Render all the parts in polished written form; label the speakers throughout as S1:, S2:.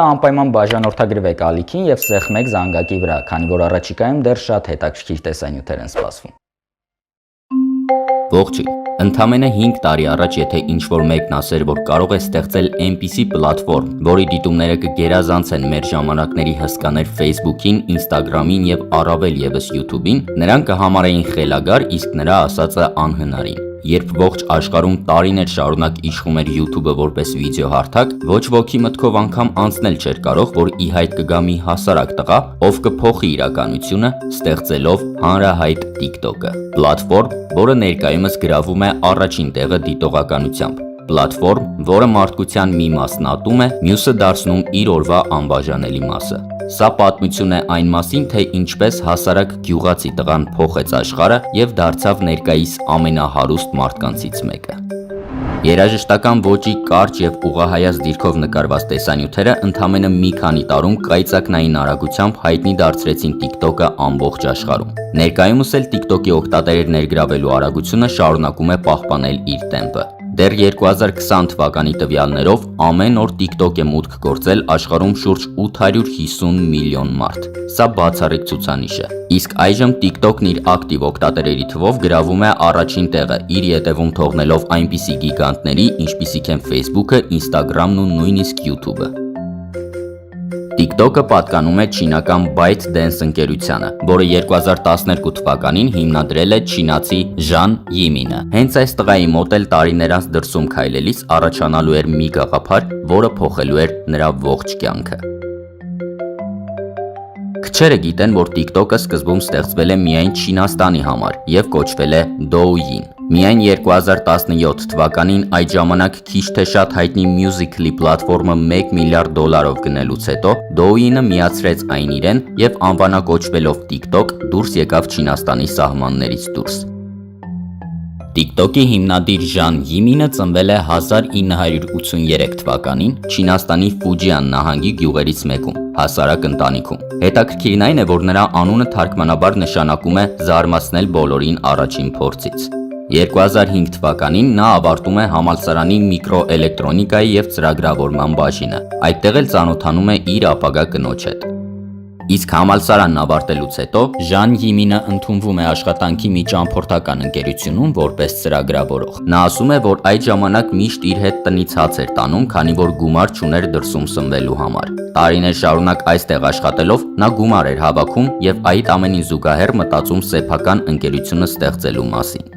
S1: Անպայման բաժանորդագրվեք ալիքին և սեղմեք զանգակի վրա, քանի որ առաջիկայում դեռ շատ հետաքրքիր տեսանյութեր են սպասվում։
S2: Ողջույն։ Ընդամենը 5 տարի առաջ, եթե ինչ-որ մեկն ասեր, որ կարող է ստեղծել այնպիսի պլատֆորմ, որի դիտումները կգերազանցեն մեր ժամանակների հսկաներ Facebook-ին, Instagram-ին և առավել ևս YouTube-ին, նրանք կհամարեին խելագար, իսկ նրա ասածը անհնարին։ Երբ ողջ աշխարհում տարիներ շարունակ իշխում էր YouTube-ը որպես վիդեոհարթակ, ոչ ոքի մտքով անգամ անցնել չէր կարող, որ ի հայտ կգա մի հասարակ տղա, ով կփոխի իրականությունը, ստեղծելով հանրահայտ TikTok-ը։ Պլատֆորմ, որը ներկայումս գրավում է առաջին տեղը դիտողականությամբ։ Պլատֆորմ, որը մարդկության մի մասն ատում է, մյուսը դարձնում իր օրվա անբաժանելի մասը։ Սա պատմություն է այն մասին, թե ինչպես հասարակ գյուղացի տղան փոխեց աշխարհը և դարձավ ներկայիս ամենահարուստ մարդկանցից մեկը։ Երաժշտական ոճի կարճ և ուղղահայաց դիրքով նկարված տեսանյութերը ընդամենը մի քանի տարում կայծակնային արագությամբ հայտնի դարձրեցին TikTok-ը ամբողջ աշխարհում։ Ներկայումս էլ TikTok-ի օգտատերեր ներգրավելու արագությունը շարունակում է պահպանել իր տեմպը։ Դեռ 2020 թվականի տվյալներով ամեն օր TikTok է մուտք գործել աշխարհում շուրջ 850 միլիոն մարդ։ Սա բացառիկ ցուցանիշ է։ Իսկ այժմ TikTok-ն իր ակտիվ օգտատերերի թվով գրավում է առաջին տեղը, իր ետևում թողնելով այնպիսի գիգանտների, ինչպիսիք են Facebook-ը, Instagram-ն ու նույնիսկ YouTube-ը։ TikTok-ը պատկանում է չինական ByteDance ընկերությանը, որը 2012 թվականին հիմնադրել է չինացի Ժան Յիմինը։ Հենց այս տղայի մոտ էլ տարիներ անց դրսում քայլելիս առաջանալու էր մի գաղափար, որը փոխելու էր նրա ողջ կյանքը։ Քչերը գիտեն, որ TikTok-ը սկզբում ստեղծվել է միայն Չինաստանի համար և կոչվել է Douyin։ Միայն 2017 թվականին այդ ժամանակ քիչ թե շատ հայտնի Musical.ly պլատֆորմը $1 միլիարդ գնելուց հետո Douyin-ը միացրեց այն իրեն և անվանակոչվելով TikTok դուրս եկավ Չինաստանի սահմաններից դուրս։ TikTok-ի հիմնադիր Ժան Յիմինը ծնվել է 1983 թվականին Չինաստանի Ֆուջիան նահանգի գյուղերից մեկում, հասարակ ընտանիքում։ Հետաքրքիրն այն է, որ նրա անունը թարգմանաբար նշանակում է «զարմացնել բոլորին առաջին փորձից»։ 2005 թվականին նա ավարտում է համալսարանի միկրոէլեկտրոնիկայի և ծրագրավորման բաժինը, այդտեղ էլ ծանոթանում է իր ապագա կնոջ հետ։ Իսկ համալսարանն ավարտելուց հետո Ժան Յիմինը ընդունվում է աշխատանքի մի ճամփորդական ընկերությունում որպես ծրագրավորող։ Նա ասում է, որ այդ ժամանակ միշտ իր հետ տնից հաց էր տանում, քանի որ գումար չուներ դրսում սնվելու համար։ Տարիներ շարունակ այստեղ աշխատելով նա գումար էր հավաքում և այդ ամենին զուգահեռ մտածում սեփական ընկերությունը ստեղծելու մասին։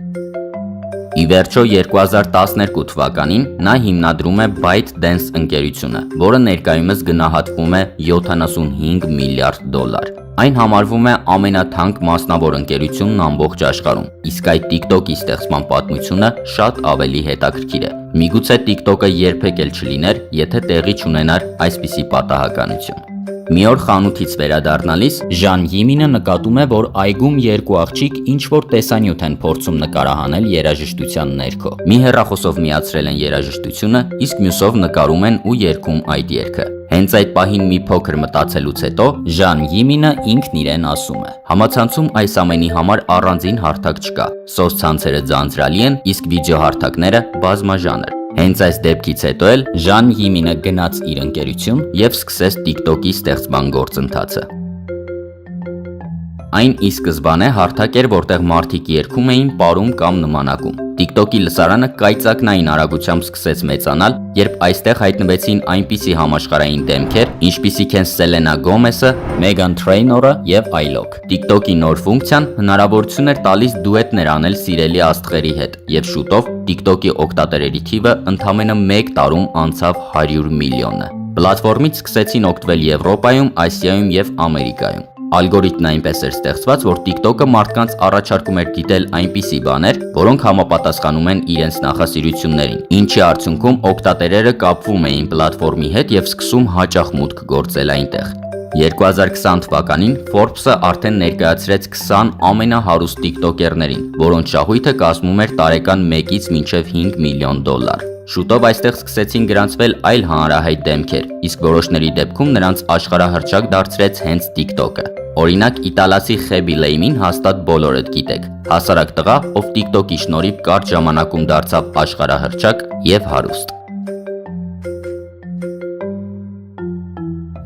S2: Ի վերջո 2012 թվականին նա հիմնադրում է ByteDance ընկերությունը, որը ներկայումս գնահատվում է $75 միլիարդ։ Այն համարվում է ամենաթանկ մասնավոր ընկերությունն ամբողջ աշխարհում, իսկ այդ TikTok-ի ստեղծման պատմությունը շատ ավելի հետաքրքիր է։ Միգուցե TikTok-ը երբեք էլ չլիներ, եթե տեղի չունենար այսպիսի պատահականություն։ Մի օր խանութից վերադառնալիս Ժան Յիմինը նկատում է, որ այգում երկու աղջիկ ինչ-որ տեսանյութ են փորձում նկարահանել երաժշտության ներքո։ Մի հեռախոսով միացրել են երաժշտությունը, իսկ մյուսով նկարում են ու երգում այդ երգը։ Հենց այդ պահին մի փոքր մտածելուց հետո Ժան Յիմինը ինքն իրեն ասում է. «Համացանցում այս ամենի համար առանձին հարթակ չկա։ Սոցցանցերը ձանձրալի են, իսկ վիդեոհարթակները բազմաժանր»։ Հենց այս դեպքից հետո էլ Ժան Յիմինը գնաց իր ընկերություն և սկսեց TikTok-ի ստեղծման գործընթացը։ Այն ի սկզբանե հարթակ էր, որտեղ մարդիկ երգում էին, պարում կամ նմանակում։ TikTok-ի լսարանը կայծակնային արագությամբ սկսեց մեծանալ, երբ այստեղ հայտնվեցին այնպիսի համաշխարհային դեմքեր, ինչպիսիք են Սելենա Գոմեսը, Մեգան Թրեյնորը և այլոք։ TikTok-ի նոր ֆունկցիան հնարավորություն էր տալիս դուետներ անել սիրելի աստղերի հետ, և շուտով TikTok-ի օգտատերերի թիվը ընդամենը 1 տարում անցավ 100 միլիոնը։ Պլատֆորմից սկսեցին օգտվել Եվրոպայում, Ասիայում և Ամերիկայում։ Ալգորիթմն այնպես էր ստեղծված, որ TikTok-ը մարդկանց առաջարկում էր դիտել այնպիսի բաներ, որոնք համապատասխանում են իրենց նախասիրություններին, ինչի արդյունքում օգտատերերը կապվում էին պլատֆորմի հետ և սկսում հաճախ մուտք գործել այնտեղ։ 2020 թվականին Forbes-ը արդեն ներկայացրեց 20 ամենահարուստ տիկտոկերներին, որոնց շահույթը կազմում էր տարեկան 1-ից մինչև $5 միլիոն։ Շուտով այստեղ սկսեցին գրանցվել այլ հանրահայտ դեմքեր, իսկ որոշների դեպքում նրանց աշխարհահռչակ դարձրեց հենց TikTok-ը։ Օրինակ, իտալացի Խեբի Լեյմին հաստատ բոլորդ գիտեք։ Հասարակ տղա, ով TikTok-ի շնորհիվ կարճ ժամանակում դարձավ աշխարհահռչակ և հարուստ։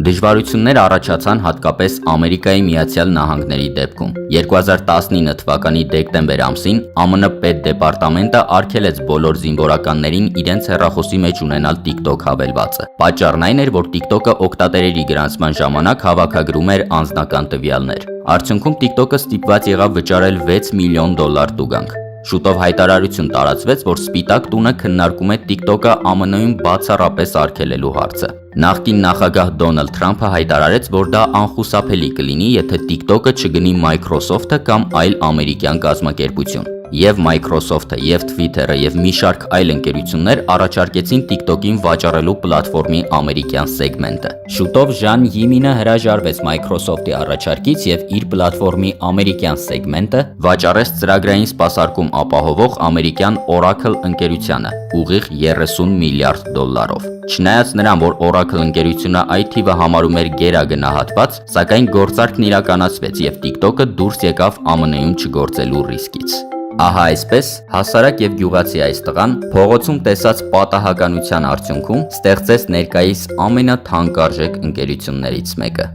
S2: Դժվարություններ առաջացան հատկապես Ամերիկայի Միացյալ Նահանգների դեպքում։ 2019 թվականի դեկտեմբեր ամսին ԱՄՆ պետդեպարտամենտը արգելեց բոլոր զինվորականներին իրենց հեռախոսի մեջ ունենալ TikTok հավելվածը։ Պատճառն այն էր, որ TikTok-ը օգտատերերի գրանցման ժամանակ հավաքագրում էր անձնական տվյալներ։ Արդյունքում TikTok-ը ստիպված եղավ վճարել $6 միլիոն տուգանք։ Շուտով հայտարարություն տարածվեց, որ Սպիտակ տունը քննարկում է TikTok-ը ԱՄՆ-ում բացառապես արգելելու հարցը։ Նախկին նախագահ Դոնալդ Թրամփը հայտարարեց, որ դա անխուսափելի կլինի, եթե TikTok-ը չգնի Microsoft-ը կամ այլ ամերիկյան կազմակերպություն։ Եվ Microsoft-ը, եւ Twitter-ը, եւ մի շարք այլ ընկերություններ առաջարկեցին TikTok-ին վաճառելու պլատֆորմի ամերիկյան սեգմենտը։ Շուտով Ժան Յիմինը հրաժարվեց Microsoft-ի առաջարկից եւ իր պլատֆորմի ամերիկյան սեգմենտը վաճառեց ծրագրային սպասարկում ապահովող ամերիկյան Oracle ընկերությանը ուղիղ $30 միլիարդ։ Չնայած նրան, որ Oracle ընկերությունը այդ թիվը համարում էր գերագնահատված, սակայն գործարքն իրականացվեց եւ TikTok-ը դուրս եկավ ԱՄՆ-ում չգործելու ռիսկից։ Ահա այսպես հասարակ եւ գյուղացի այս տղան փողոցում տեսած պատահականության արդյունքում ստեղծեց ներկայիս ամենաթանկարժեք ընկերություններից մեկը։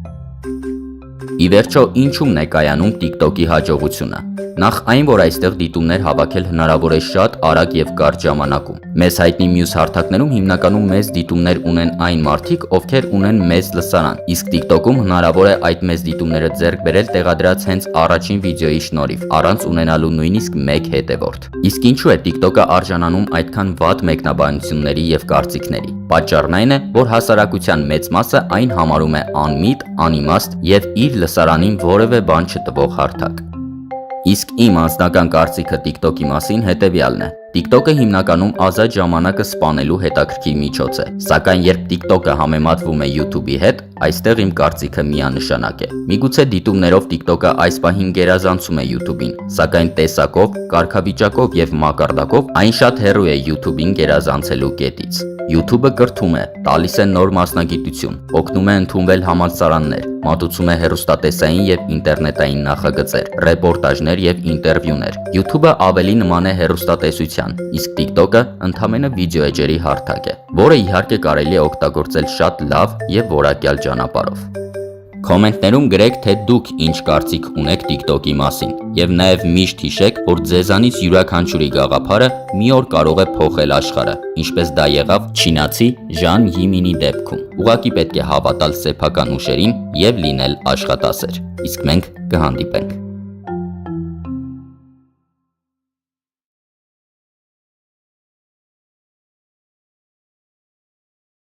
S2: Ի վերջո, ինչու՞մն է կայանում TikTok-ի հաջողությունը։ Նախ այն, որ այստեղ դիտումներ հավաքել հնարավոր է շատ արագ եւ կարճ ժամանակում։ Մեզ հայտնի մյուս հարթակներում հիմնականում մեծ դիտումներ ունեն այն մարդիկ, ովքեր ունեն մեծ լսարան, իսկ TikTok-ում հնարավոր է այդ մեծ դիտումները ձեռք բերել տեղադրած հենց առաջին վիդեոյի շնորհիվ, առանց ունենալու նույնիսկ մեկ հետևորդ։ Իսկ ինչու է TikTok-ը արժանանում այդքան վատ մեկնաբանությունների եւ կարծիքների։ Պատճառն այն է, որ հասարակության մեծ մասը այն համարում է անմիտ, անիմաստ եւ իր լսարանին որևէ բան չտվող հարթակ։ Իսկ իմ անձնական կարծիքը TikTok-ի մասին հետևյալն է. TikTok-ը հիմնականում ազատ ժամանակը սպանելու հետաքրքիր միջոց է, սակայն երբ TikTok-ը համեմատվում է YouTube-ի հետ, այստեղ իմ կարծիքը միանշանակ է։ Միգուցե դիտումներով TikTok-ը այս պահին գերազանցում է YouTube-ին, սակայն տեսակով, կարգավիճակով եւ մակարդակով այն շատ հեռու է YouTube-ին գերազանցելու կետից։ YouTube-ը կրթում է, տալիս է նոր մասնագիտություն, օգնում է ընդունվել համալսարաններ, մատուցում է հեռուստատեսային եւ ինտերնետային նախագծեր, ռեպորտաժներ եւ ինտերվյուներ։ YouTube-ը ավելի նման է հեռուստատեսության, իսկ TikTok-ը ընդամենը վիդեո էջերի հարթակ է, որը իհարկե կարելի է օգտագործել շատ լավ եւ որակյալ ճանապարհով։ Կոմենտներում գրեք, թե դուք ինչ կարծիք ունեք TikTok-ի մասին, եւ նաեւ միշտ հիշեք, որ ձեզանից յուրաքանչյուրի գաղափարը մի օր կարող է փոխել աշխարհը, ինչպես դա եղավ չինացի Ժան Յիմինի դեպքում։ Ուղղակի պետք է հավատալ սեփական ուժերին եւ լինել աշխատասեր։ Իսկ մենք կհանդիպենք։